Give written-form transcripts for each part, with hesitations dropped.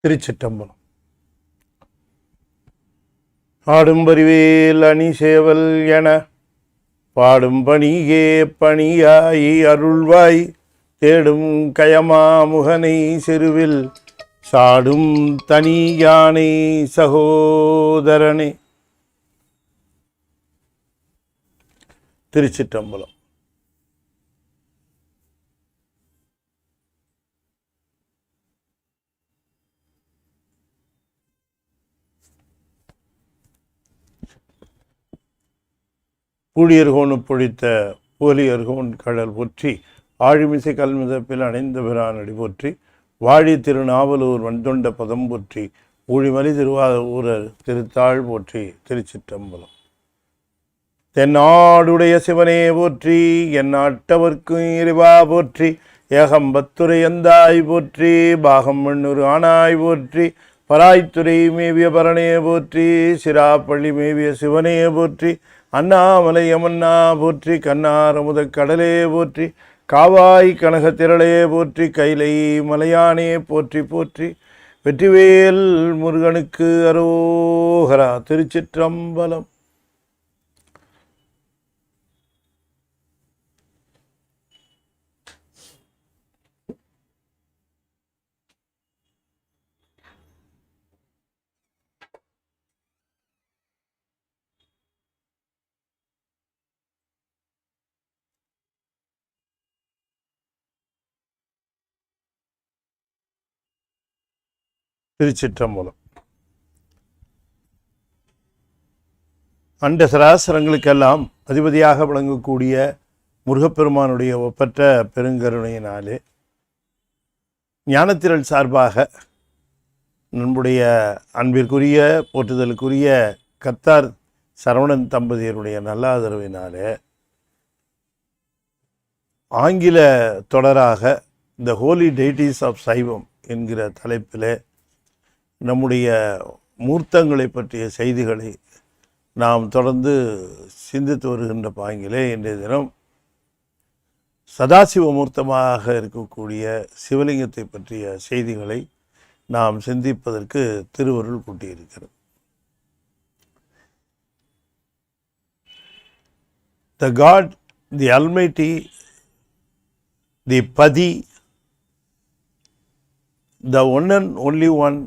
திருச்சிற்றம்பலம். ஆடும்பரிவேல் அணி சேவல் என பாடும் பணியே பணியாய் அருள்வாய் தேடும் கயமா முகனை செருவில் சாடும் தனி யானை சகோதரனே. திருச்சிற்றம்பலம். பூழியர்கோனு பொழித்த போலியர்கோன் கடல் போற்றி ஆழிமிசை கல்மிதப்பில் அணைந்த பிரானடி போற்றி வாழி திருநாவலூர் வந்தொண்ட பதம் போற்றி ஊழிமலி திருவாரூரர் திருத்தாள் போற்றி. திருச்சிற்றம்பலம். தென்னாடுடைய சிவனே போற்றி, என் நாட்டவர்க்கும் இறைவா போற்றி, ஏகம்பத்துரை எந்தாய் போற்றி, பாகம் மண்ணூர் ஆனாய் போற்றி, பராய்த்துறை மேவிய பரணே போற்றி, சிராப்பள்ளி மேவிய சிவனே போற்றி, அண்ணாமலை அமன்னா போற்றி, கண்ணார் அமுத கடலே போற்றி, காவாய் கனகத்திரளே போற்றி, கைலை மலையானே போற்றி போற்றி, வெற்றிவேல் முருகனுக்கு அரோகரா. திருச்சிற்றம்பலம். திருச்சிற்றம்பலம். அண்ட சராசரங்களுக்கெல்லாம் அதிபதியாக விளங்கக்கூடிய முருகப்பெருமானுடைய ஒப்பற்ற பெருங்கருணையினாலே ஞானத்திரள் சார்பாக நம்முடைய அன்பிற்குரிய போற்றுதலுக்குரிய கத்தார் சரவணன் தம்பதியருடைய நல்ல ஆதரவினாலே ஆங்கில தொடராக த ஹோலி டெய்டிஸ் ஆஃப் சைவம் என்கிற தலைப்பில் நம்முடைய மூர்த்தங்களை பற்றிய செய்திகளை நாம் தொடர்ந்து சிந்தித்து வருகின்ற பாங்கிலே இன்றைய தினம் சதாசிவ மூர்த்தமாக இருக்கக்கூடிய சிவலிங்கத்தை பற்றிய செய்திகளை நாம் சிந்திப்பதற்கு திருவருள் கூட்டியிருக்கிறது. The God, the Almighty, the Padi, the one and only one,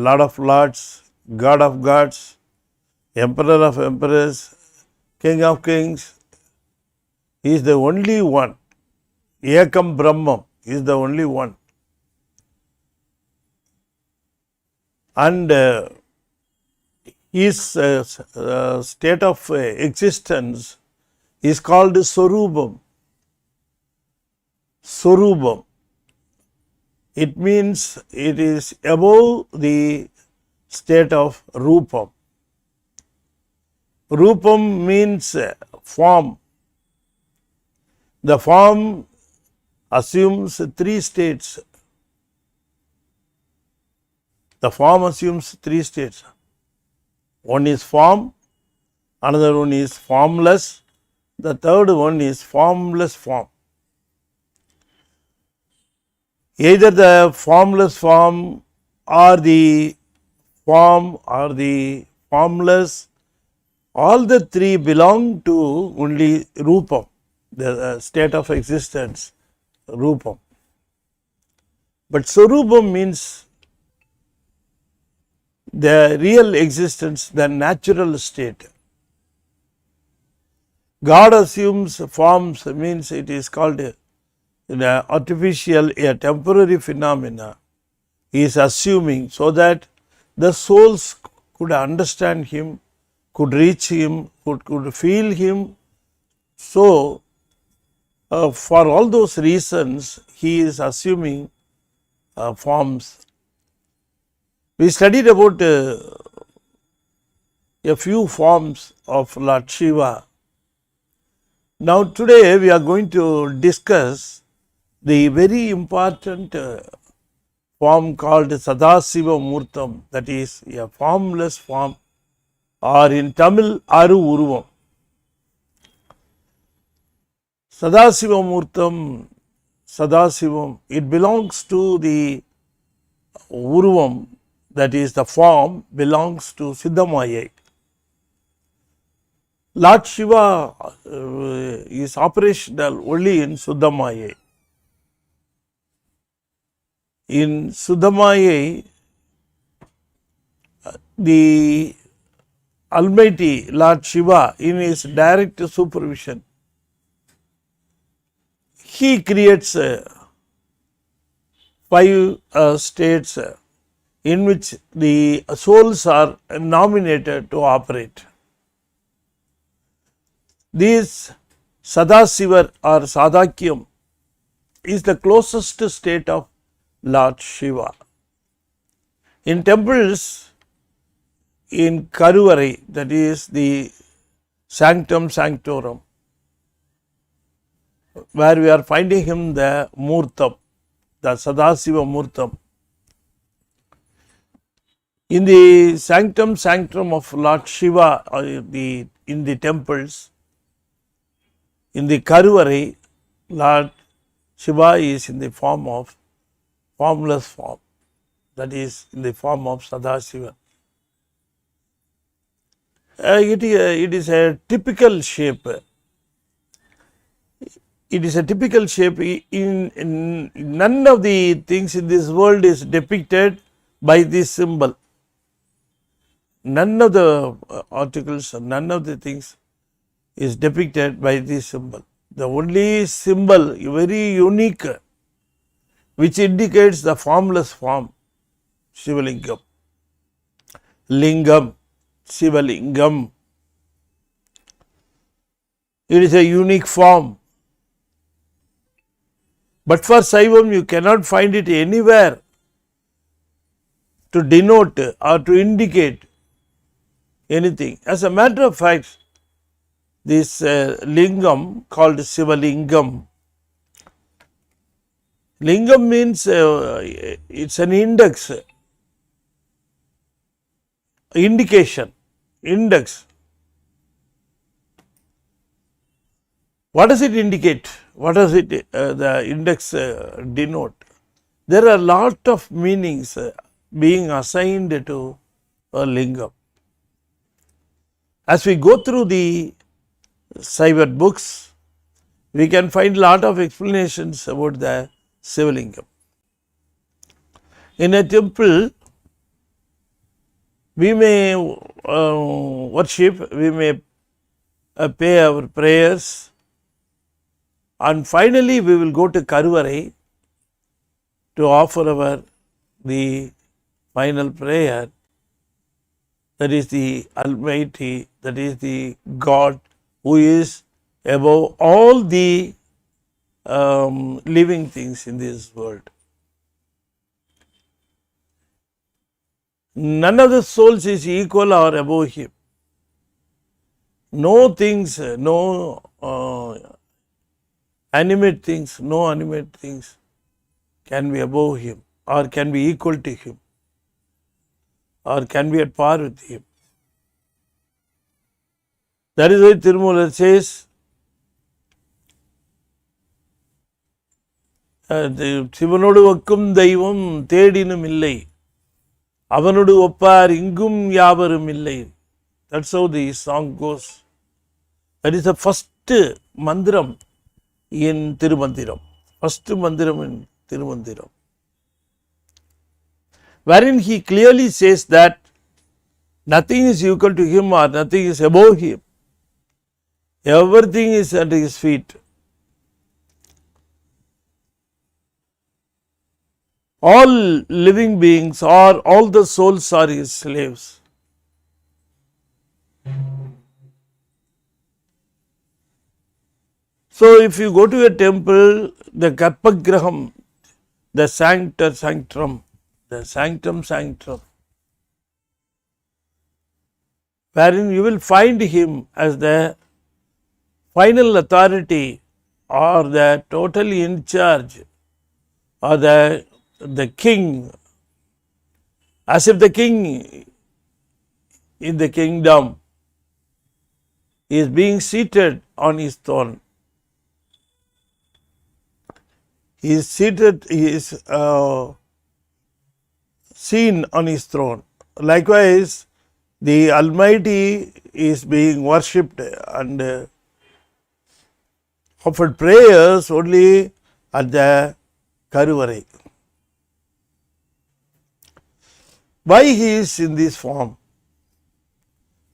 Lord of Lords, God of Gods, Emperor of Emperors, King of Kings, He is the only one. Ekam Brahmam is the only one. And His state of existence is called Swarupam. Swarupam. It means it is above the state of Rupam. Rupam means form. The form assumes three states. The form assumes three states. One is form, another one is formless, the third one is formless form. Either the formless form or the form or the formless, all the three belong to only Rupam, the state of existence, Rupam. But Swarupam means the real existence, the natural state. God assumes forms, means it is called the artificial, a temporary phenomena. He is assuming so that the souls could understand Him, could reach Him, could feel Him. So, for all those reasons, He is assuming forms. We studied about a few forms of Lord Siva. Now, today we are going to discuss the very important form called Sadasiva Murtam, that is a formless form, or in Tamil, Aru Uruvam. Sadasiva Murtam, Sadasivam, it belongs to the Uruvam, that is the form, belongs to Siddhamaya. Lord Shiva is operational only in Suddhamaya. In Suddhamaya, the Almighty Lord Shiva, in his direct supervision, he creates 5 states in which the souls are nominated to operate. These Sadasiva or Sadakyam is the closest state of Lord Shiva. In temples, in Karuvarai, that is the Sanctum Sanctorum, where we are finding him the Murtam, the Sadasiva Murtam. In the Sanctum Sanctorum of Lord Shiva, in the temples, in the Karuvarai, Lord Shiva is in the form of formless form, that is in the form of Sadasiva. It is a typical shape. It is a typical shape. In none of the things in this world is depicted by this symbol. None of the articles, none of the things is depicted by this symbol. The only symbol, very unique, which indicates the formless form, Shivalingam. Lingam, Sivalingam. It is a unique form. But for Saivam, you cannot find it anywhere to denote or to indicate anything. As a matter of fact, this lingam called Sivalingam. Lingam means it's an index, indication, index. What does it indicate? What does it the index denote? There are a lot of meanings being assigned to a lingam. As we go through the Saiva books, we can find a lot of explanations about the Sivalingam. In a temple, we may worship, we may pay our prayers, and finally we will go to Karuvarai to offer the final prayer. That is the Almighty, that is the God who is above all the living things in this world. None of the souls is equal or above him. No things, no animate things, no animate things can be above him or can be equal to him or can be at par with him. That is why Tirumala says, சிவனோடு ஒக்கும் தெய்வம் தேடினும் இல்லை, அவனோடு ஒப்பார் இங்கும் யாவரும் இல்லை. That's how the song goes. That is the first mandram in Tirumandiram. First mandram in Tirumandiram, wherein he clearly says that nothing is equal to him or nothing is above him. Everything is at his feet. All living beings or all the souls are his slaves. So if you go to a temple, the Garpagraham, the sanctum, wherein you will find him as the final authority or the totally in charge or the king, as if the king in the kingdom is being seated on his throne. He is seated, he is seen on his throne. Likewise, the Almighty is being worshipped and offered prayers only at the Karuvarai. Why he is in this form?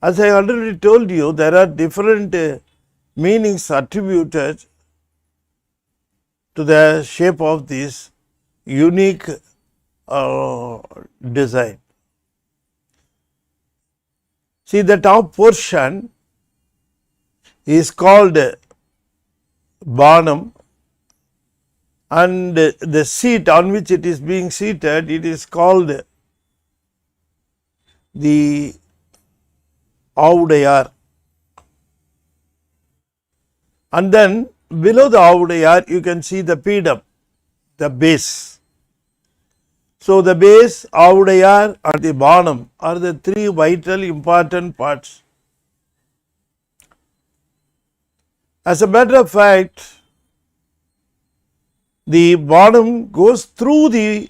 As I already told you, there are different meanings attributed to the shape of this unique design. See, the top portion is called Banam, and the seat on which it is being seated, it is called the Audayar. And then below the Audayar, you can see the Pedam, the base. So the base, Audayar and the Banam are the three vital important parts. As a matter of fact, the Banam goes through the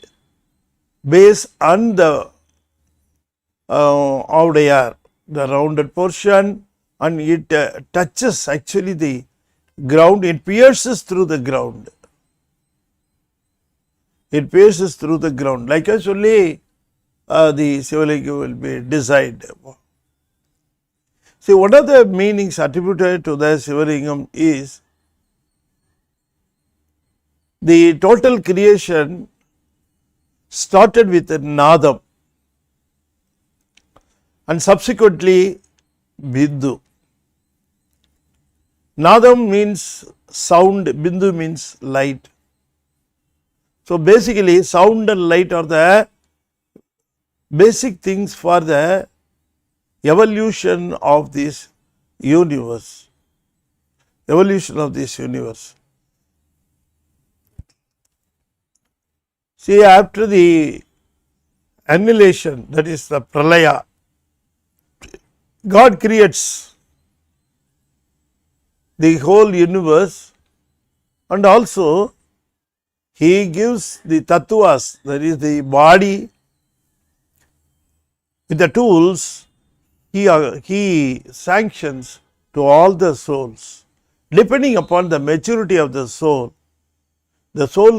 base and the Audayar, the rounded portion, and it touches actually the ground, it pierces through the ground. It pierces through the ground. Like I only the Sivalingam will be designed. See, one of the meanings attributed to the Sivalingam is the total creation started with a Nadam and subsequently Bindu. Nadam means sound, Bindu means light. So basically, sound and light are the basic things for the evolution of this universe. Evolution of this universe. See, after the annihilation, that is the pralaya, God creates the whole universe, and also He gives the tattvas, that is the body, with the tools, He sanctions to all the souls. Depending upon the maturity of the soul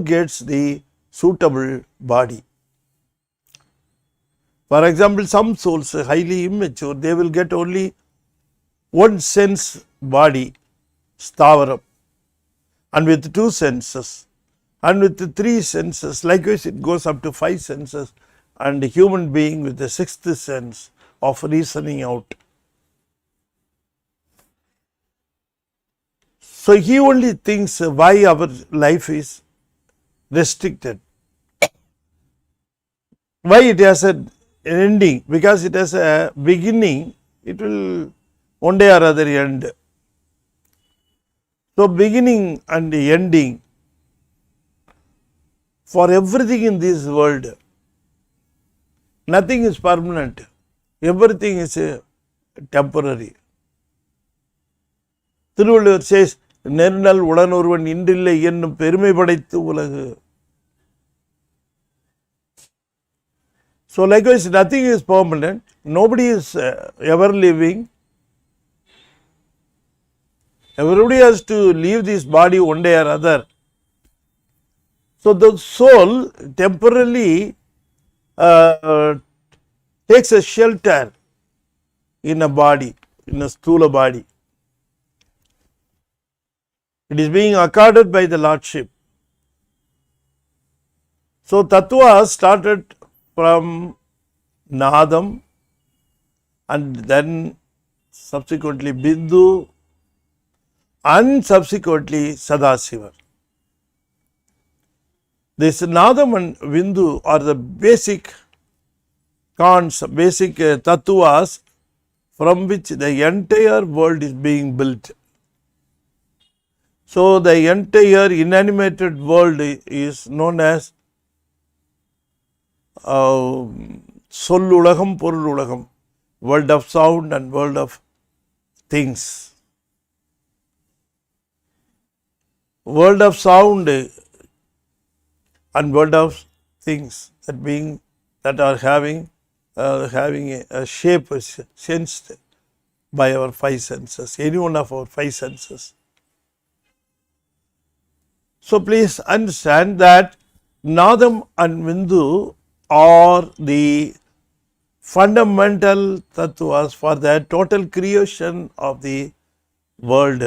gets the suitable body. For example, some souls are highly immature, they will get only one sense body, stavaram, and with two senses, and with the three senses. Likewise, it goes up to 5 senses, and a human being with the 6th sense of reasoning out. So he only thinks why our life is restricted, why it has an ending, because it has a beginning, it will one day or other end. So beginning and ending for everything in this world, nothing is permanent, everything is temporary. Thiruvallur says, நெருநல் உடனொருவன் இன்றில்லை என்னும் பெருமை படைத்து உலகு. So likewise, nothing is permanent, nobody is ever living. Everybody has to leave this body one day or other. So the soul temporarily takes a shelter in a body, in a sthula body. It is being accorded by the Lordship. So Tattva started from Nadam and then subsequently Bindu and subsequently Sadasiva. This Nadam and Bindu are the basic concepts, basic tattvas from which the entire world is being built. So the entire inanimated world is known as Sollulagam, Porulagam, world of sound and world of things. World of sound and world of things, that being that are having a shape sensed by our five senses, any one of our five senses. So please understand that Nadam and Bindu are the fundamental tattvas for the total creation of the world.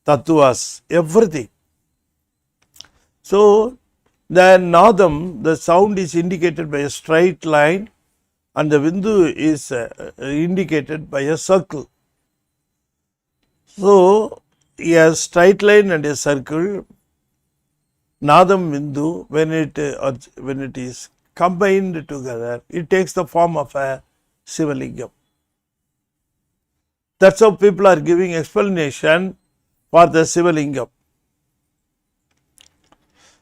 Tattvas, everything. So the Nadam, the sound is indicated by a straight line, and the Bindu is indicated by a circle. So a straight line and a circle, Nadam Bindu, when it is combined together, it takes the form of a Sivalingam. That's how people are giving explanation for the Sivalingam.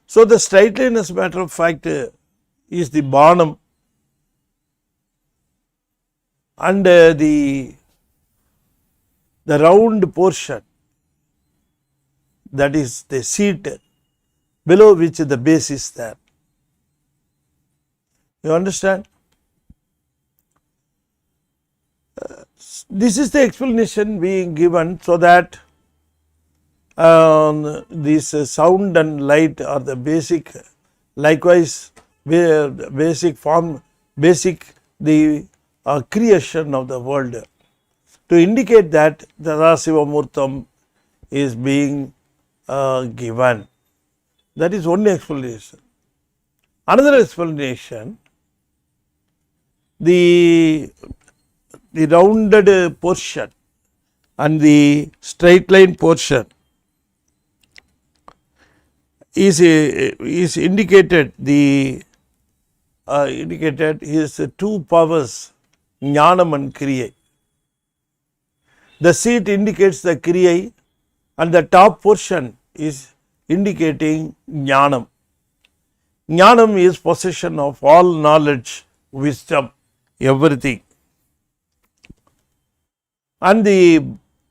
So the straight line, as a matter of fact, is the Banam, and the round portion, that is the seat below which the base is there. You understand? This is the explanation being given so that this sound and light are the basic, likewise basic form, the creation of the world, to indicate that the Siva is being given. That is one explanation. Another explanation, the rounded portion and the straight line portion is indicated, indicated is two powers, Jnanam and Kriya. The seat indicates the Kriya, and the top portion is indicating Jnanam. Jnanam is possession of all knowledge, wisdom, everything. And the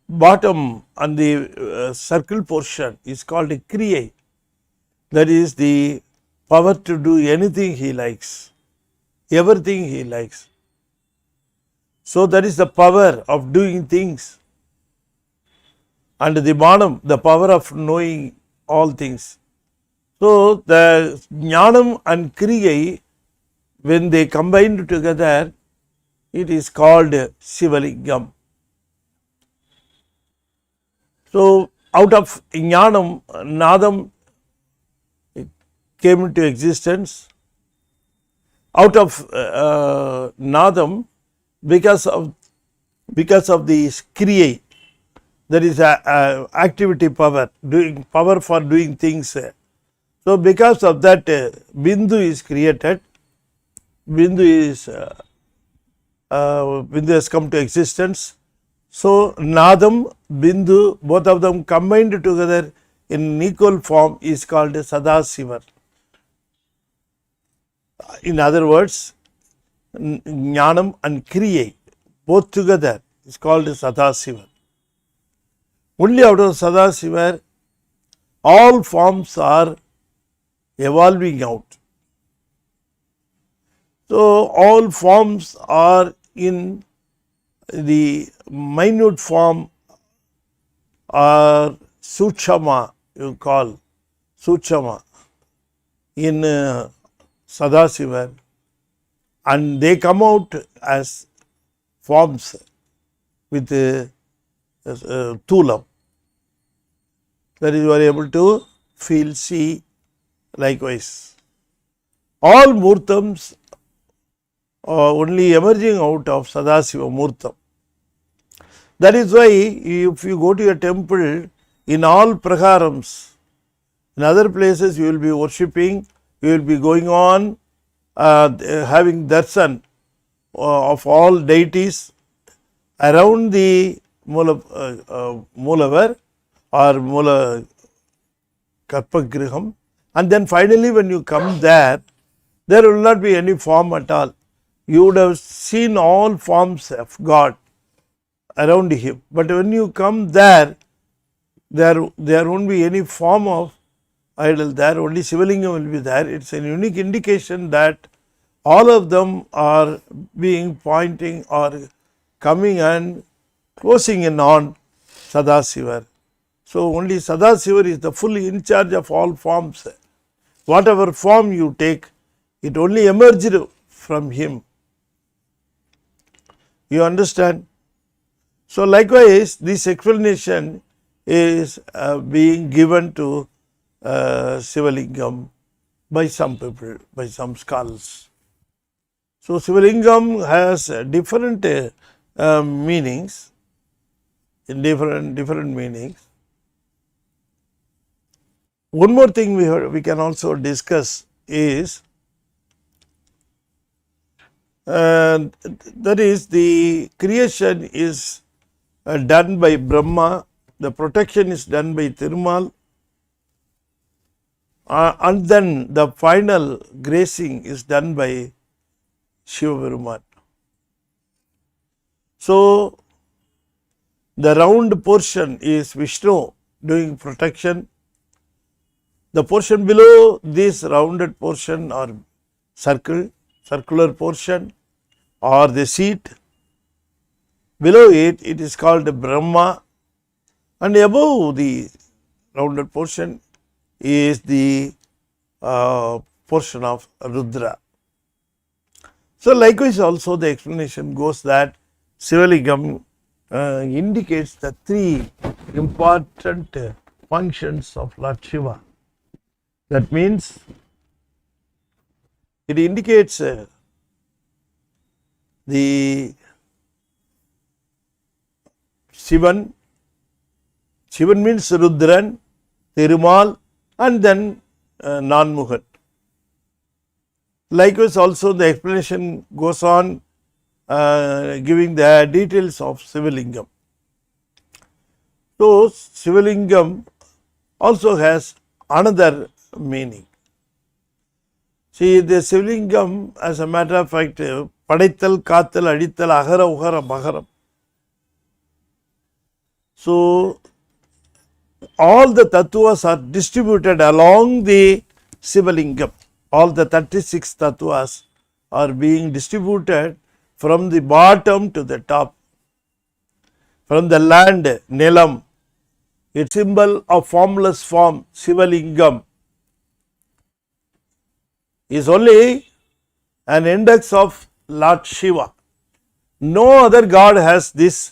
bottom and the circle portion is called a Kriya. That is the power to do anything he likes, everything he likes. So that is the power of doing things. And the Banam, the power of knowing all things. So the Jnanam and Kriya, when they combine together, it is called Sivalingam. So out of Jnanam, Nadam came into existence. Out of Nadam, because of the Kriya, that is activity power, doing power for doing things. So because of that, Bindu is created. Bindu has come to existence. So Nadam, Bindu, both of them combined together in equal form is called Sadasiva. In other words, Jnanam and Kriya, both together, is called Sadasiva. Only out of Sadasiva, all forms are evolving out. So all forms are in the minute form, or Suchama, you call Suchama in Sadasiva, and they come out as forms with Thulam. That is, you are able to feel, see, likewise. All Murtams are only emerging out of Sadasiva Murtam. That is why if you go to a temple, in all praharams, in other places you will be worshipping, you will be going on having darshan of all deities around the Mulavar or Mula Karpagriham, and then finally when you come there, there will not be any form at all. You would have seen all forms of God around him, but when you come there, there won't be any form of idol there, only Sivalingam will be there. It's a unique indication that all of them are being pointing or coming and closing in on Sadasiva. So only Sadasiva is the fully in charge of all forms. Whatever form you take, it only emerged from him. You understand? So likewise, this explanation is being given to Sivalingam by some people, by some scholars. So Sivalingam has different meanings, in different meanings. One more thing we can also discuss is that is the creation is done by Brahma, the protection is done by Thirumal, and then the final gracing is done by Sivakumar. So the round portion is Vishnu doing protection. The portion below this rounded portion or circular portion or the seat, below it, it is called Brahma, and above the rounded portion is the portion of Rudra. So likewise also the explanation goes that Sivalingam indicates the three important functions of Lord Shiva. That means it indicates the Sivan. Sivan means Rudran, Thirumal, and then Nanmugan. Likewise also the explanation goes on giving the details of Sivalingam. So Sivalingam also has another meaning. See, the Sivalingam, as a matter of fact, Padaithal, Kathal, Adithal, Ahara, Uhara, Bhaharam. So all the tattvas are distributed along the Sivalingam. All the 36 tattvas are being distributed from the bottom to the top. From the land, Nelam, its symbol of formless form, Sivalingam, is only an index of Lord Shiva. No other god has this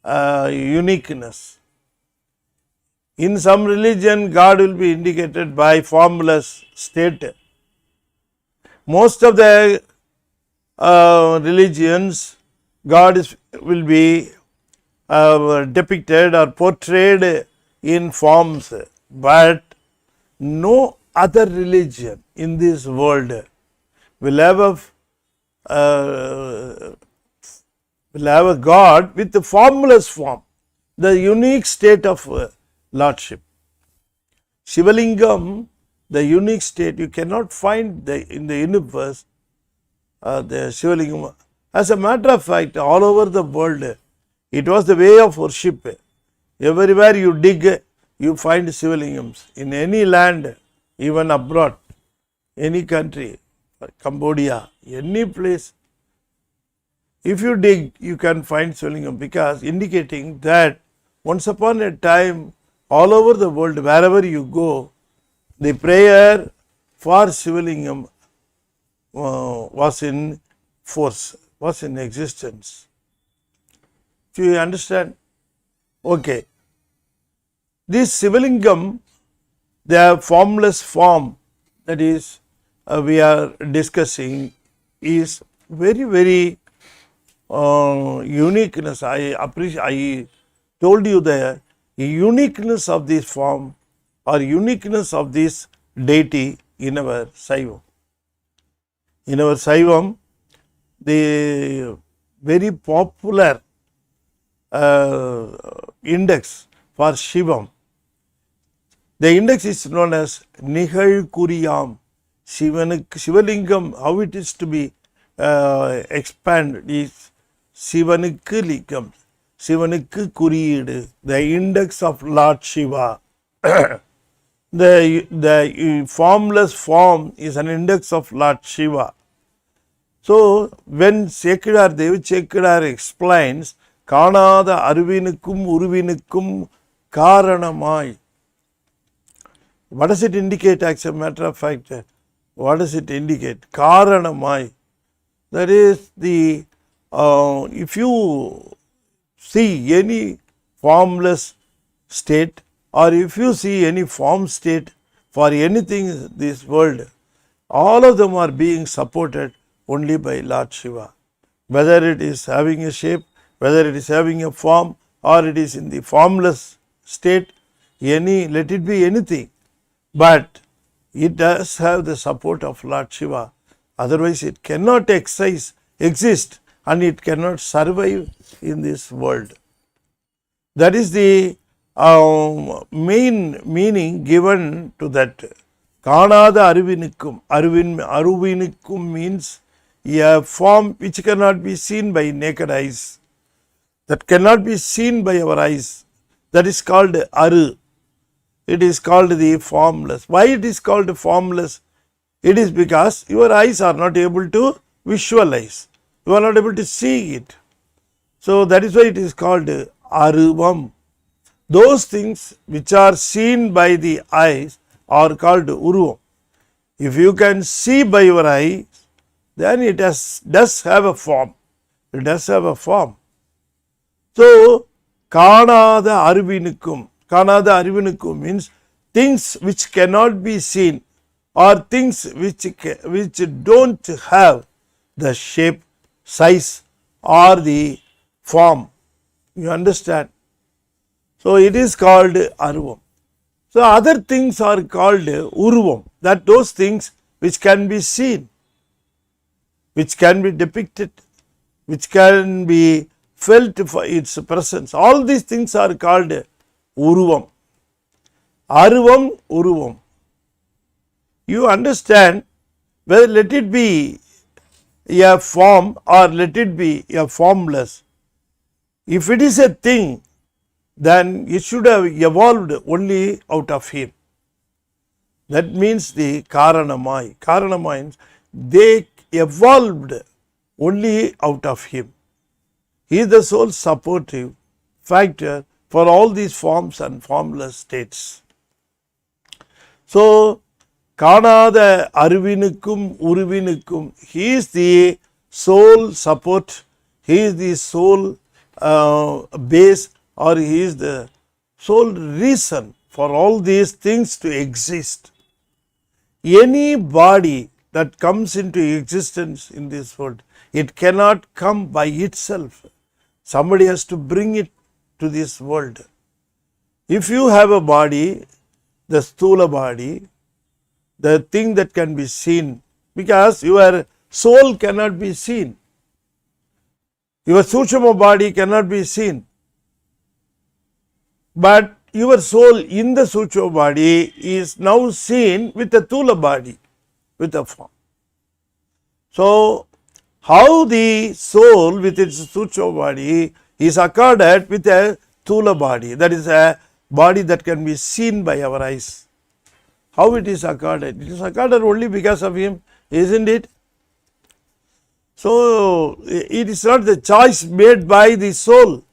uniqueness. In some religion, God will be indicated by formless state. Most of the religions, God will be depicted or portrayed in forms, but no other religion in this world will have a God with the formless form, the unique state of Lordship. Sivalingam, the unique state, you cannot find in the universe the Sivalingam. As a matter of fact, all over the world, it was the way of worship. Everywhere you dig, you find Sivalingams. In any land, even abroad, any country, Cambodia, any place, if you dig, you can find Sivalingam, because indicating that once upon a time, all over the world, wherever you go, the prayer for Sivalingam was in force, was in existence. Do you understand? Okay. This Sivalingam, the formless form that is we are discussing, is very uniqueness. I told you the uniqueness of this form or uniqueness of this deity in our Saivam. In our Saivam, the very popular index for Shivam, the index is known as Nihal Kuriyam. Sivalingam, how it is to be expanded is Sivanikku Lingam, Sivanikku Kuriyid, the index of Lord Shiva. The formless form is an index of Lord Shiva. So, when Sekidar Devichekidar explains, Kanada Arvinukum Urvinukum Karanamai. What does it indicate as a matter of fact? What does it indicate? Karanamai. That is the, if you see any formless state, or if you see any form state for anything in this world, all of them are being supported only by Lord Shiva. Whether it is having a shape, whether it is having a form, or it is in the formless state, let it be anything. But it does have the support of Lord Shiva. Otherwise, it cannot exist and it cannot survive in this world. That is the main meaning given to that. Kanada Aruvinikum. Aruvinikum means a form which cannot be seen by naked eyes. That cannot be seen by our eyes. That is called Aru. It is called the formless. Why it is called formless? It is because your eyes are not able to visualize. You are not able to see it. So that is why it is called Aruvam. Those things which are seen by the eyes are called Uruvam. If you can see by your eyes, then it does have a form. It does have a form. So, Kanada Arvinukum. Kanada Arvinukum means things which cannot be seen, or things which don't have the shape, size, or the form. You understand? So, it is called Aruvam. So, other things are called Uruvam, that those things which can be seen, which can be depicted, which can be felt for its presence. All these things are called Uruvam. Aruvam, Uruvam. You understand, whether let it be a form or let it be a formless. If it is a thing, then it should have evolved only out of him. That means the Karanamai. Karanamai means they evolved only out of him. He is the sole supportive factor for all these forms and formless states. So, Kanada Arvinukum Uruvinukum, he is the sole support, he is the sole base, or he is the sole reason for all these things to exist. Any body that comes into existence in this world, it cannot come by itself. Somebody has to bring it to this world. If you have a body, the sthula body, the thing that can be seen, because your soul cannot be seen. Your Sukshma body cannot be seen. But your soul in the Sukshma body is now seen with the Thula body, with a form. So, how the soul with its Sukshma body is accorded with a Thula body, that is a body that can be seen by our eyes. How it is accorded? It is accorded only because of him, isn't it? So, it is not the choice made by the soul.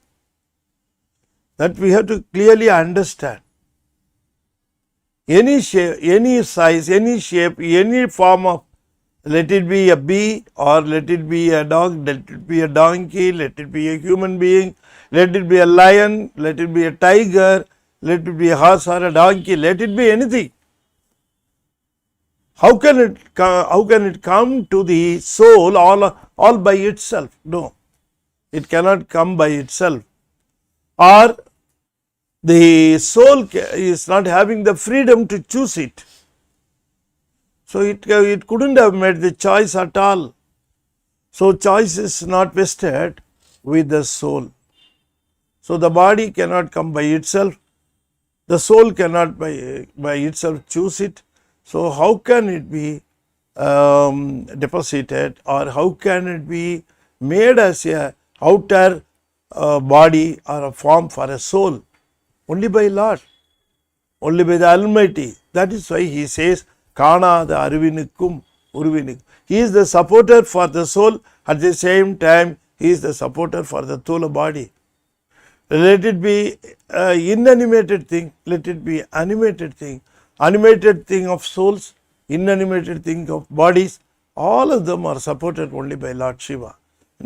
That we have to clearly understand. Any shape, any size, any shape, any form of, let it be a bee, or let it be a dog, let it be a donkey, let it be a human being, let it be a lion, let it be a tiger, let it be a horse or a donkey, let it be anything. How can it come to the soul all by itself? No, it cannot come by itself. Or the soul is not having the freedom to choose it. So, it couldn't have made the choice at all. So, choice is not vested with the soul. So, the body cannot come by itself. The soul cannot by itself choose it. So, how can it be deposited, or how can it be made as a outer body or a form for a soul? Only by Lord, only by the Almighty. That is why he says, Kana the Arvinukum Uruvinukum. he is the supporter for the soul, at the same time he is the supporter for the Tula body. Let it be inanimated thing, let it be animated thing of souls, inanimated thing of bodies, all of them are supported only by Lord Shiva.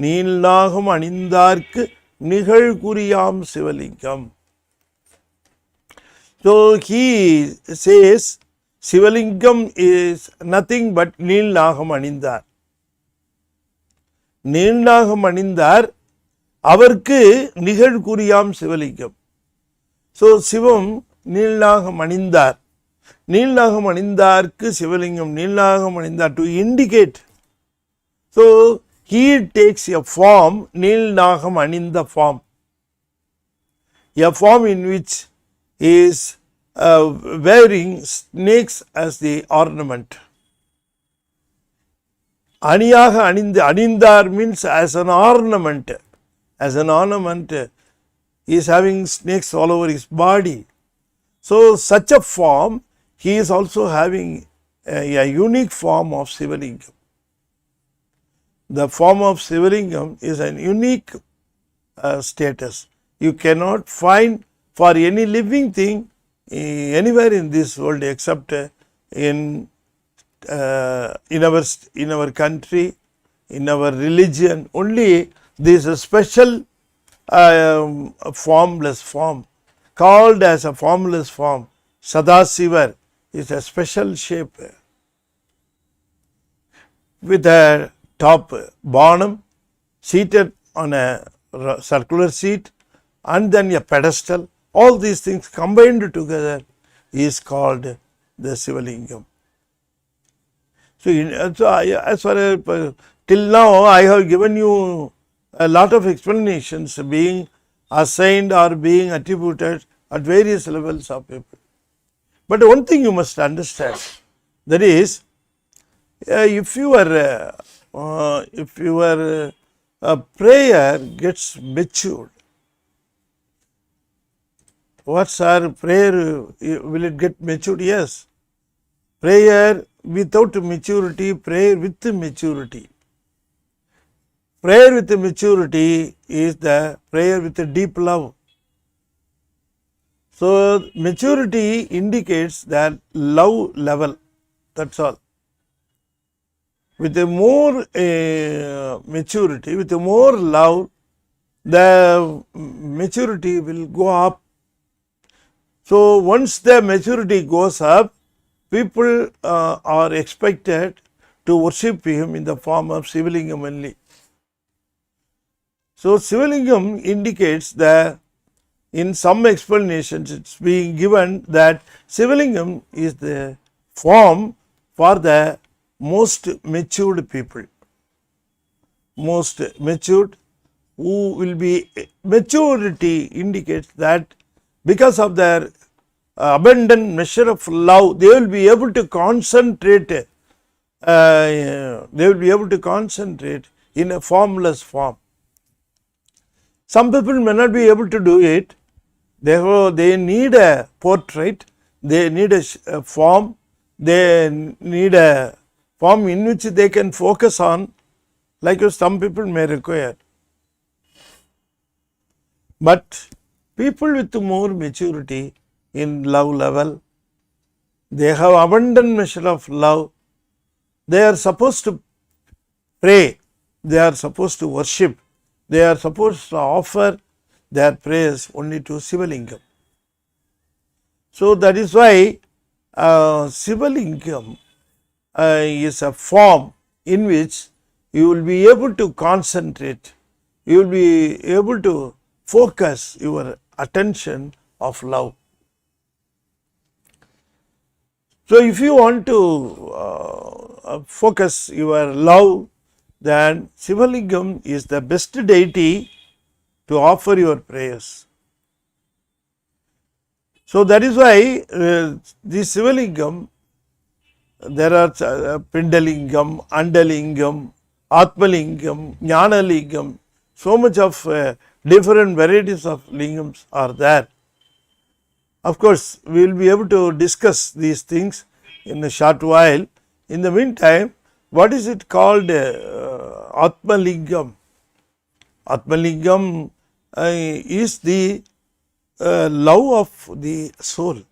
நீல்நாகம் அணிந்தார்க்கு நிகழ்குறியாம் Sivalingam. So he says Sivalingam is nothing but நீல்நாகம் அணிந்தார். நீல்நாகம் அணிந்தார் அவருக்கு நிகழ்குறியாம் சிவலிங்கம். So Sivam நீல்நாகம் அணிந்தார். நீல்நாகம் அணிந்தார்க்கு Sivalingam, நீல்நாகம் அணிந்தார் to indicate. So he takes a form, நீல்நாகம் அணிந்த form, a form in which he is wearing snakes as the ornament. அணியாக அணிந்து, அணிந்தார் means as an ornament, he is having snakes all over his body. So such a form, he is also having a unique form of Sivalingam. The form of Sivalingam is an unique status. You cannot find for any living thing anywhere in this world except in our country, in our religion. Only this special formless form, called as a formless form, Sadasiva, is a special shape with a top bonum, seated on a circular seat, and then a pedestal. All these things combined together is called the Sivalingam. So as far as till now I have given you a lot of explanations being assigned or being attributed at various levels of people. But one thing you must understand, that is, if your prayer gets matured, what's our prayer? Will it get matured? Yes. Prayer without maturity, prayer with maturity. Prayer with maturity is the prayer with a deep love. So maturity indicates that love level, that's all. With a more maturity, with a more love, the maturity will go up. So once the maturity goes up, people are expected to worship him in the form of Sivalingam only. So Sivalingam indicates that in some explanations it's being given that Sivalingam is the form for the most matured people, most matured, who will be, maturity indicates that because of their abundant measure of love, they will be able to concentrate, in a formless form. Some people may not be able to do it, therefore they need a portrait, they need a form, they need a form in which they can focus on, like some people may require. But people with more maturity in love level, they have abundant measure of love, they are supposed to pray, they are supposed to worship, they are supposed to offer their prayers only to Sivalingam. So that is why Sivalingam is a form in which you will be able to concentrate, you will be able to focus your attention of love. So if you want to focus your love, then Sivalingam is the best deity to offer your prayers. So that is why this Sivalingam, there are Pindalingam, Andalingam, Atmalingam, Jnanalingam, so much of different varieties of lingams are there. Of course, we will be able to discuss these things in a short while. In the meantime, what is it called? Atmalingam. Atmalingam is the love of the soul.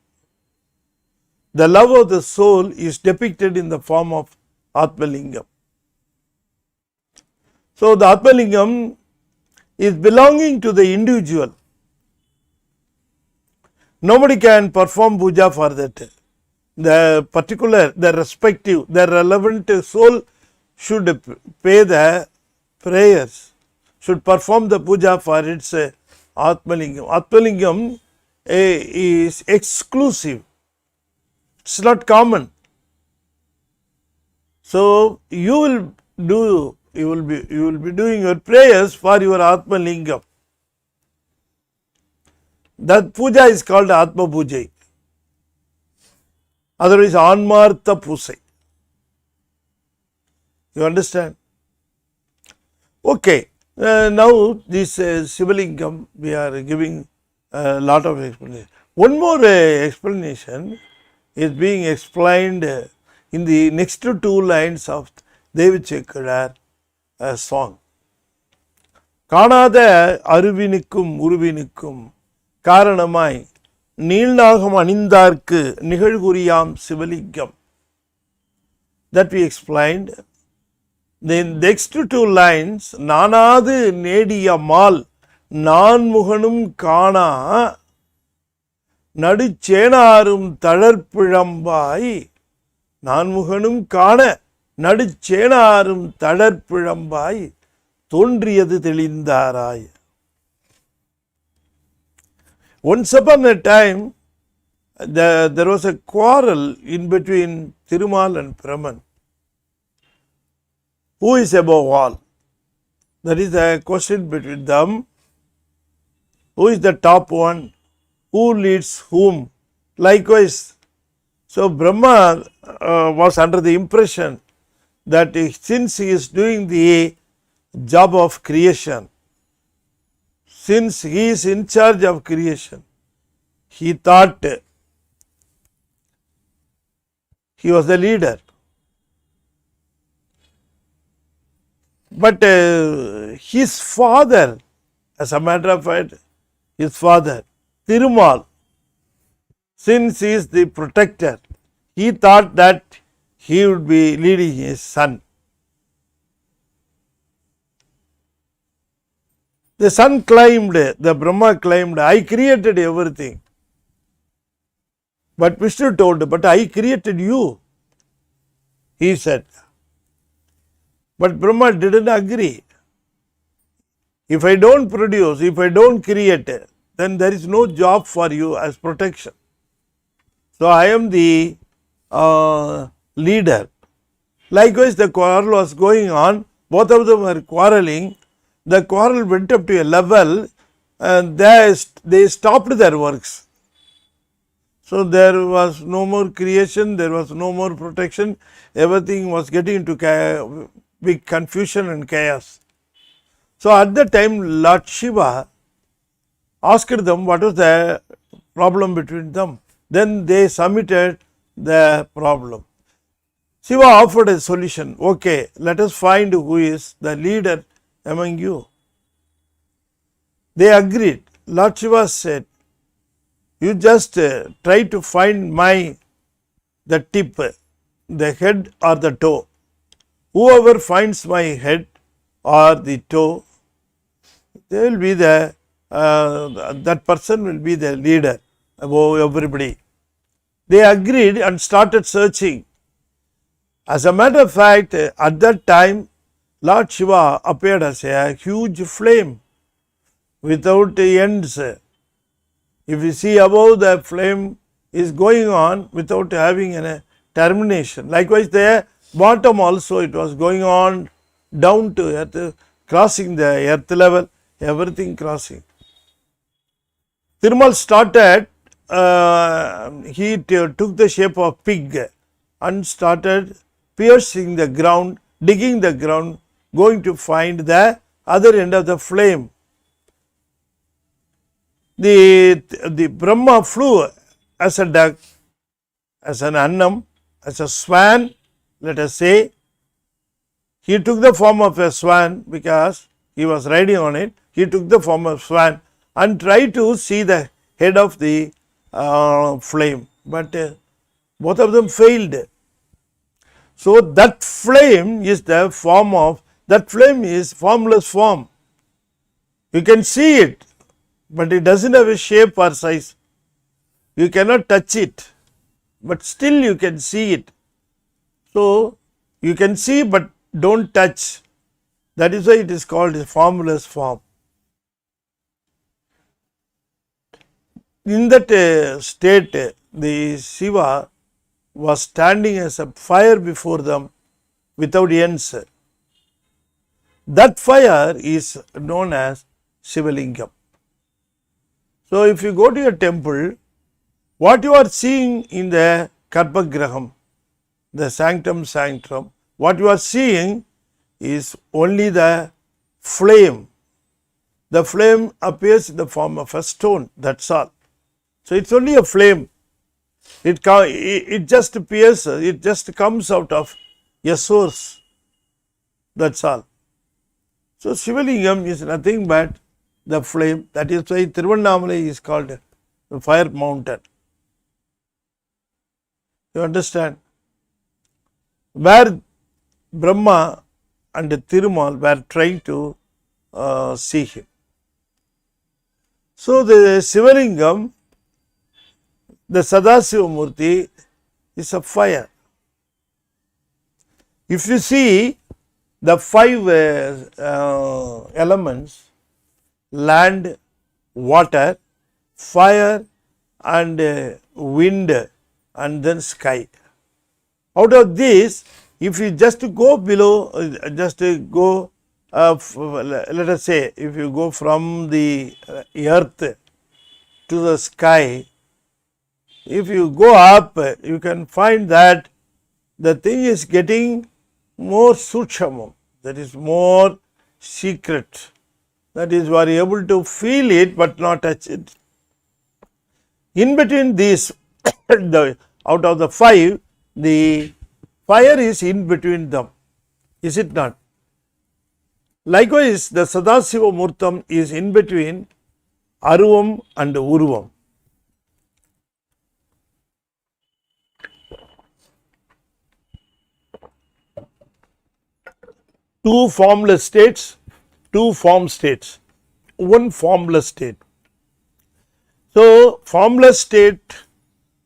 The love of the soul is depicted in the form of Atmalingam. So, the Atmalingam is belonging to the individual. Nobody can perform puja for that. The particular, the respective, the relevant soul should pay the prayers, should perform the puja for its Atmalingam. Atmalingam is exclusive. It's not common. So you will be doing your prayers for your Atmalingam. That puja is called Atma Pujai. Otherwise, Anmartha Pusai. You understand? Okay. Now this Sivalingam, we are giving a lot of explanation. One more explanation is being explained in the next two lines of Devi Chekadar song. Kanada Aruvinikkum Uruvinikkum Karanamai Nilnagam Anindarku Nihalguriyam Sivalingam. That we explained. Then next two lines, Nanadu Nediya Mal Nanmuhanum Kana Nadu Chenarum Tadarpirambai Nanmuhanum Kana Nadu Chenarum Tadarpirambai Tondriyadu Telindarai. Once upon a time, there was a quarrel in between Thirumal and Praman. Who is above all? That is a question between them. Who is the top one? Who leads whom? Likewise, so Brahma was under the impression that since he is doing the job of creation, since he is in charge of creation, he thought he was the leader. But his father, as a matter of fact, his father, Thirumal, since he is the protector, he thought that he would be leading his son. The son claimed, the Brahma claimed, I created everything. But Vishnu told, but I created you, he said. But Brahma didn't agree. If I don't produce, if I don't create, then there is no job for you as protection. So I am the leader. Likewise, the quarrel was going on. Both of them were quarreling. The quarrel went up to a level and they stopped their works. So there was no more creation, there was no more protection. Everything was getting into big confusion and chaos. So at that time, Lord Shiva asked them what was the problem between them. Then they submitted the problem. Shiva offered a solution. Okay, let us find who is the leader among you. They agreed. Lord Shiva said, you just try to find the tip, the head or the toe. Whoever finds my head or the toe, they will be that person will be the leader above everybody. They agreed and started searching. As a matter of fact, at that time, Lord Shiva appeared as a huge flame without ends. If you see above, the flame is going on without having a termination. Likewise, the bottom also, it was going on down to earth, crossing the earth level, everything crossing. Thirumal started, he took the shape of pig and started piercing the ground, digging the ground, going to find the other end of the flame. The Brahma flew as a duck, as an annam, as a swan, let us say, He took the form of a swan because he was riding on it. He took the form of swan and tried to see the head of the flame, but both of them failed. So that flame is the form of, that flame is formless form. You can see it, but it doesn't have a shape or size. You cannot touch it, but still you can see it. So you can see but don't touch. That is why it is called a formless form. In that state, the Siva was standing as a fire before them without ends. That fire is known as Sivalingam. So if you go to a temple, what you are seeing in the Garbhagriha, the sanctum sanctum, what you are seeing is only the flame. The flame appears in the form of a stone, that's all. So it's only a flame. It just appears, it just comes out of a source, that's all. So Sivalingam is nothing but the flame. That is why Tiruvannamalai is called the fire mountain. You understand? Where Brahma and Thirumal were trying to see him. So the Sivalingam, the Sadasiva Murti, is a fire. If you see the five elements, land, water, fire and wind and then sky. Out of this, if you just go below, let us say, if you go from the earth to the sky, if you go up, you can find that the thing is getting more sukshama, that is more secret, that is you are able to feel it but not touch it. In between these, out of the five, the fire is in between them, is it not? Likewise, the Sadasiva Murtam is in between Aruvam and Uruvam. Two formless states, two form states, one formless state. So, formless state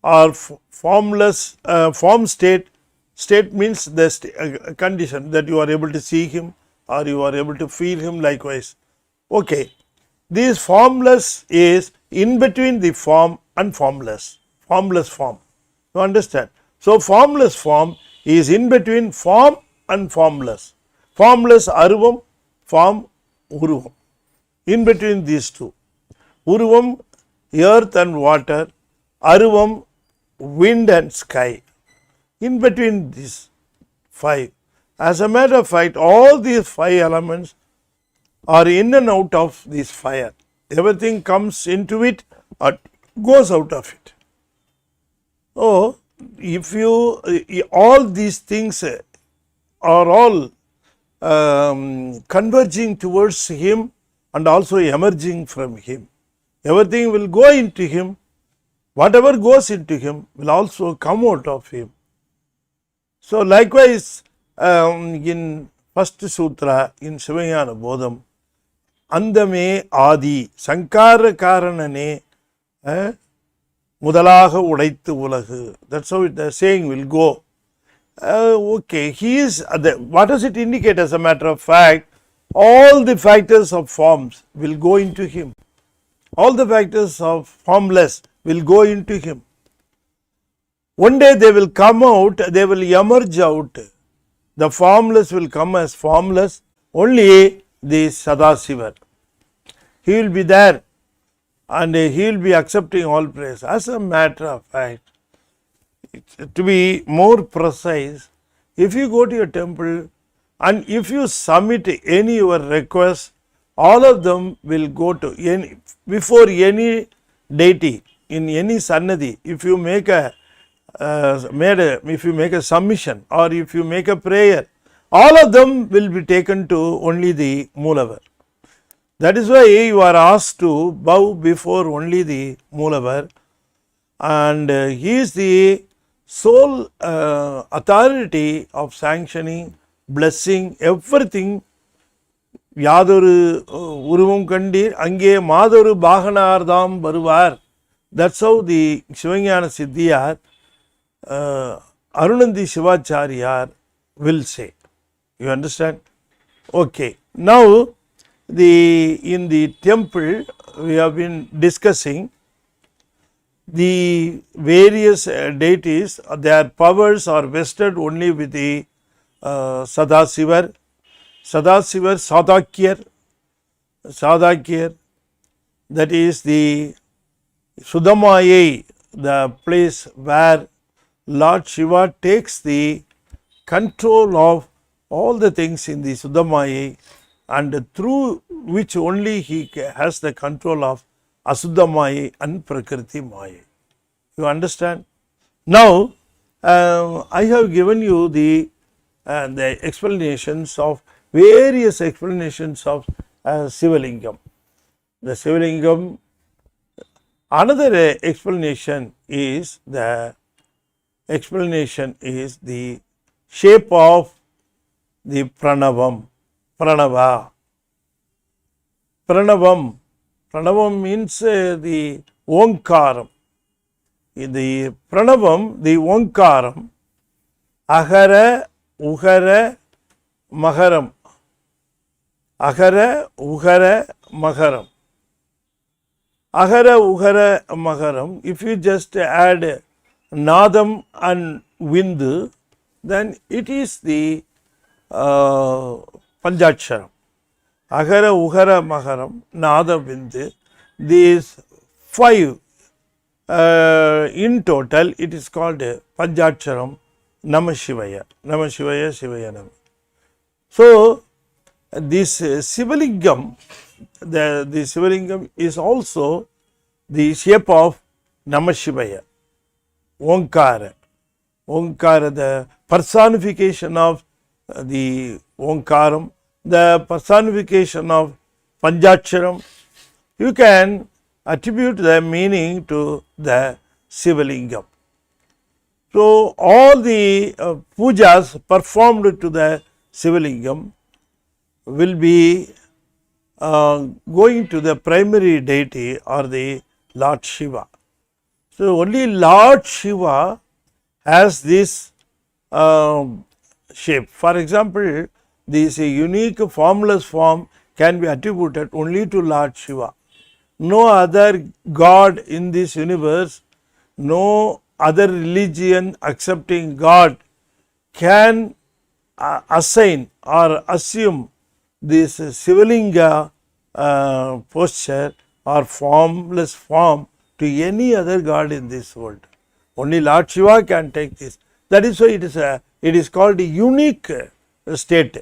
or formless form state, state means the condition that you are able to see him or you are able to feel him likewise. Okay, this formless is in between the form and formless, formless form. You understand? So, formless form is in between form and formless. Formless Aruvam, form Uruvam. In between these two, Uruvam, earth and water, Aruvam, wind and sky. In between these five. As a matter of fact, all these five elements are in and out of this fire. Everything comes into it or goes out of it. So, if you, all these things are all converging towards him and also emerging from him. Everything will go into him. Whatever goes into him will also come out of him. So likewise, in first sutra in Sivanyana Bodham, Andame Adi Sankara Karanane Mudalaha Udaithu Ulahu. That's how the saying will go. Okay, he is, what does it indicate? As a matter of fact, all the factors of forms will go into him. All the factors of formless will go into him. One day they will come out, they will emerge out. The formless will come as formless, only the Sadasiva. He will be there and he will be accepting all praise. As a matter of fact, to be more precise, if you go to a temple and if you submit any your request, all of them will go to any, before any deity in any sannadhi. If you make a if you make a submission or if you make a prayer, all of them will be taken to only the Moolavar. That is why you are asked to bow before only the Moolavar, and he is the sole authority of sanctioning, blessing, everything. யாதொரு உருவம் கண்டீர் அங்கே மாதொரு பாகனார்தாம் வருவார். That's how the Shivanyana Siddhiyar Arunandi Shivacharya will say. You understand? Okay. Now, in the temple we have been discussing the various deities. Their powers are vested only with the Sadasivar, Sadakyar, that is the Sudamaye, the place where Lord Shiva takes the control of all the things in the Sudamaye, and through which only he has the control of Asuddhamaya and Prakriti Maya. You understand? Now, I have given you the explanations of various explanations of Sivalingam. The Sivalingam, another explanation is the shape of the Pranavam. Pranavam means the Omkaram. In the Pranavam, the Omkaram, Ahara, Uhara, Maharam. Ahara, Uhara, Maharam. Ahara, Uhara, Maharam. If you just add Nadam and Vindu, then it is the Panchaksharam. Ahara, Uhara, Maharam, Nada, Vindu. These 5 in total, it is called Panchaksharam Namah Shivaya. Namah Shivaya, Shivaya Namah. So, this Sivalingam, the Sivalingam is also the shape of Namah Shivaya, Omkara. Omkara, the personification of the Omkaram, the personification of Panchaksharam. You can attribute the meaning to the Sivalingam. So, all the pujas performed to the Sivalingam will be going to the primary deity or the Lord Shiva. So, only Lord Shiva has this shape. For example, this unique formless form can be attributed only to Lord Shiva. No other God in this universe, no other religion accepting God can assign or assume this Sivalinga posture or formless form to any other God in this world. Only Lord Shiva can take this. That is why it is called a unique state.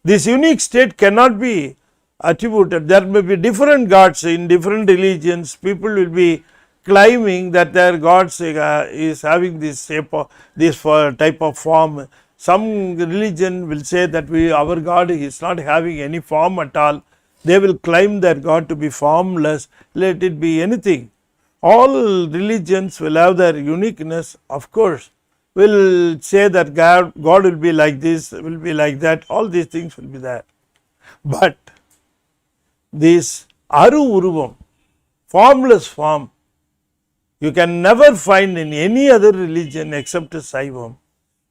This unique state cannot be attributed. There may be different gods in different religions. People will be claiming that their gods is having this shape of this type of form. Some religion will say that our God is not having any form at all. They will claim their God to be formless. Let it be anything. All religions will have their uniqueness. Of course, will say that God will be like this, will be like that. All these things will be there. But this Aru Uruvam, formless form, you can never find in any other religion except Saivam,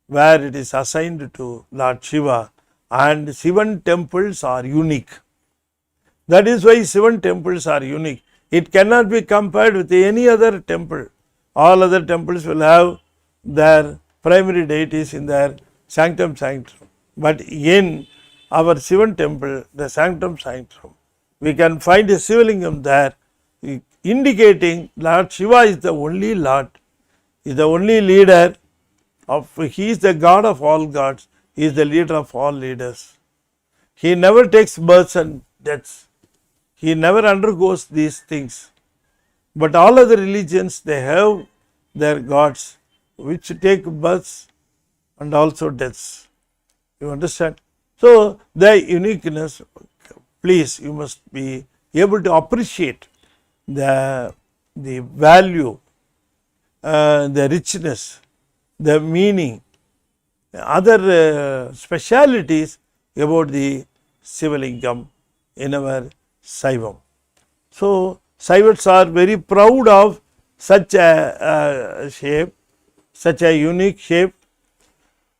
where it is assigned to Lord Shiva, and Sivan temples are unique. That is why Sivan temples are unique. It cannot be compared with any other temple. All other temples will have their primary deities in their sanctum sanctum. But in our Sivan temple, the sanctum sanctum, we can find a Sivalingam there, indicating Lord Shiva is the only Lord, is the only leader of, he is the God of all gods, he is the leader of all leaders. He never takes births and deaths, he never undergoes these things. But all other religions, they have their gods which take births and also deaths. You understand? So, the uniqueness, please, you must be able to appreciate the value, the richness, the meaning, other specialities about the Sivalingam in our Saivam. So, Saivats are very proud of such a shape, such a unique shape,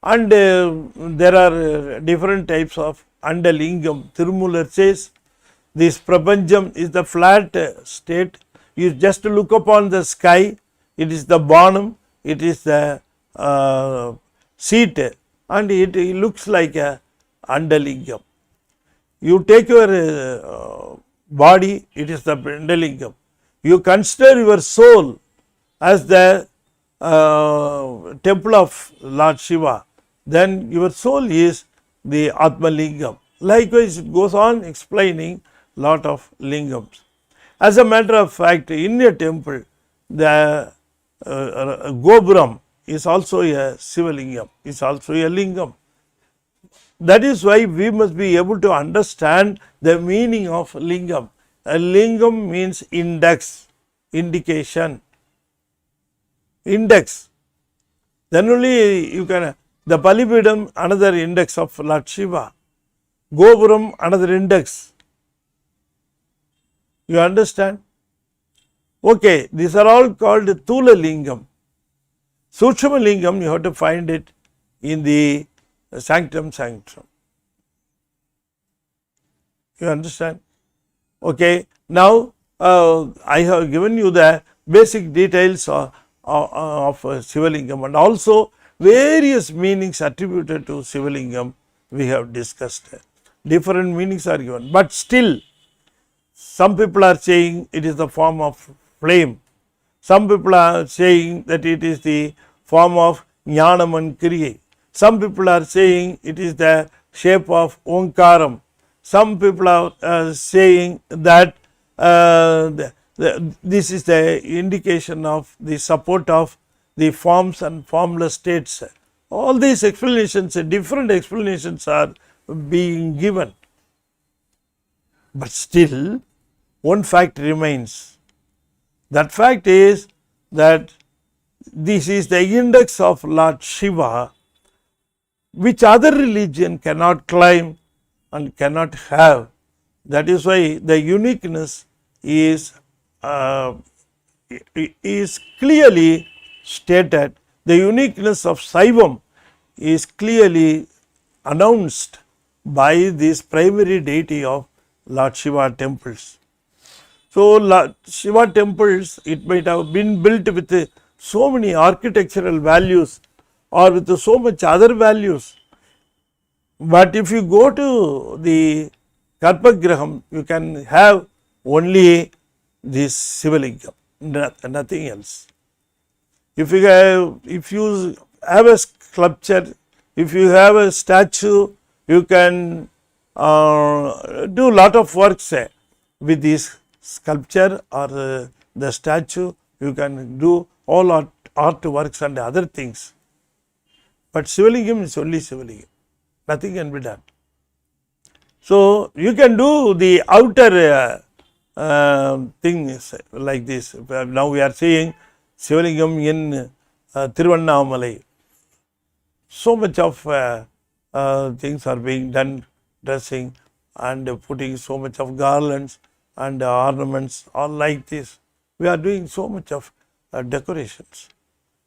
and there are different types of Andalingam. Tirumular says this Prapanjam is the flat state. You just look upon the sky, it is the bottom, it is the seat, and it looks like a Andalingam. You take your body, it is the Andalingam. You consider your soul as the temple of Lord Shiva, then your soul is the Atma Lingam. Likewise, it goes on explaining lot of lingams. As a matter of fact, in a temple, the Gopuram is also a Sivalingam, is also a lingam. That is why we must be able to understand the meaning of lingam. A lingam means index, indication, index. Then only you can, the Palipidam, another index of Lord Shiva, Gopuram, another index. You understand? Okay, these are all called Thula Lingam. Sukshma Lingam, you have to find it in the Sanctum Sanctum. You understand? Okay, now I have given you the basic details of Sivalingam, and also various meanings attributed to Sivalingam we have discussed. Different meanings are given, but still some people are saying it is the form of flame. Some people are saying that it is the form of Jnanam and Kriya. Some people are saying it is the shape of Omkaram. Some people are saying that this is the indication of the support of the forms and formless states. All these explanations, different explanations are being given. But still, one fact remains. That fact is that this is the index of Lord Shiva, which other religion cannot claim and cannot have. That is why the uniqueness is clearly stated. The uniqueness of Saivam is clearly announced by this primary deity of Lord Shiva temples. So, Lord Shiva temples, it might have been built with so many architectural values or with so much other values. But if you go to the Karpagraham, you can have only this Sivalingam, nothing else. If you have a sculpture, if you have a statue, you can do lot of works with this sculpture or the statue. You can do all artworks and other things. But Sivalingam is only Sivalingam. Nothing can be done. So, you can do the outer things like this. Now, we are seeing Sivalingam in Tiruvannamalai. So much of things are being done, dressing and putting so much of garlands and ornaments, all like this. We are doing so much of decorations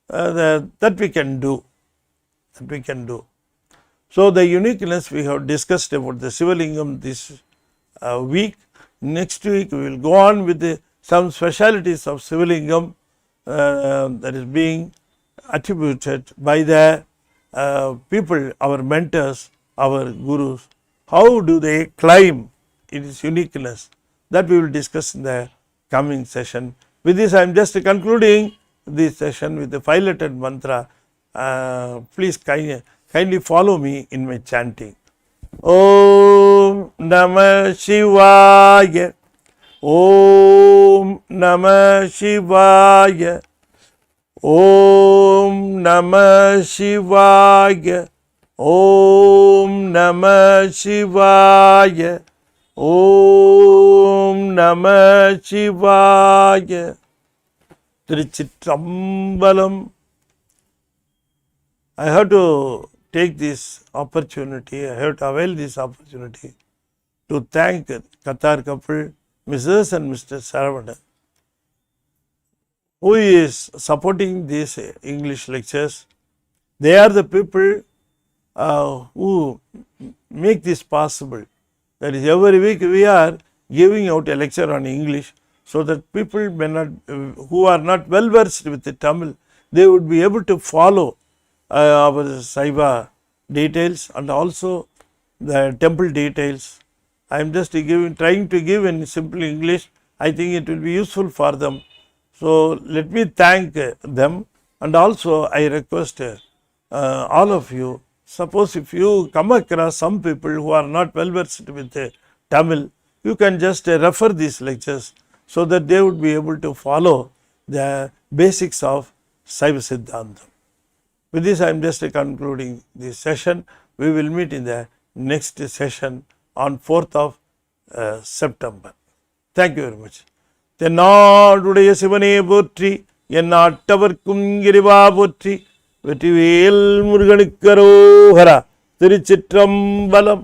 that we can do. So, the uniqueness we have discussed about the Sivalingam this week. Next week, we will go on with some specialities of Sivalingam that is being attributed by the people, our mentors, our gurus. How do they claim its uniqueness? That we will discuss in the coming session. With this, I am just concluding this session with the 5-lettered mantra. Please kindly follow me in my chanting. Om Namah Shivaya. Om Namah Shivaya. Om Namah Shivaya. Om Namah Shivaya. Om Namah Shivaya. Tiruchitrambalam. I have to take this opportunity, I have to avail this opportunity to thank Qatar couple, Mrs. and Mr. Saivam, who is supporting these English lectures. They are the people who make this possible. That is, every week we are giving out a lecture on English so that people may not, who are not well versed with the Tamil, they would be able to follow our Saiva details and also the temple details. I am just trying to give in simple English. I think it will be useful for them. So let me thank them, and also I request all of you, suppose if you come across some people who are not well versed with Tamil, you can just refer these lectures so that they would be able to follow the basics of Saiva Siddhantam. With this, I am just concluding this session. We will meet in the next session on 4th of September. Thank you very much. தென்னாடுடைய சிவனே போற்றி, என் நாட்டவர்க்கும் இறைவா போற்றி, வெற்றிவேல் முருகனுக்கு அரோகரா. திருச்சிற்றம்பலம்.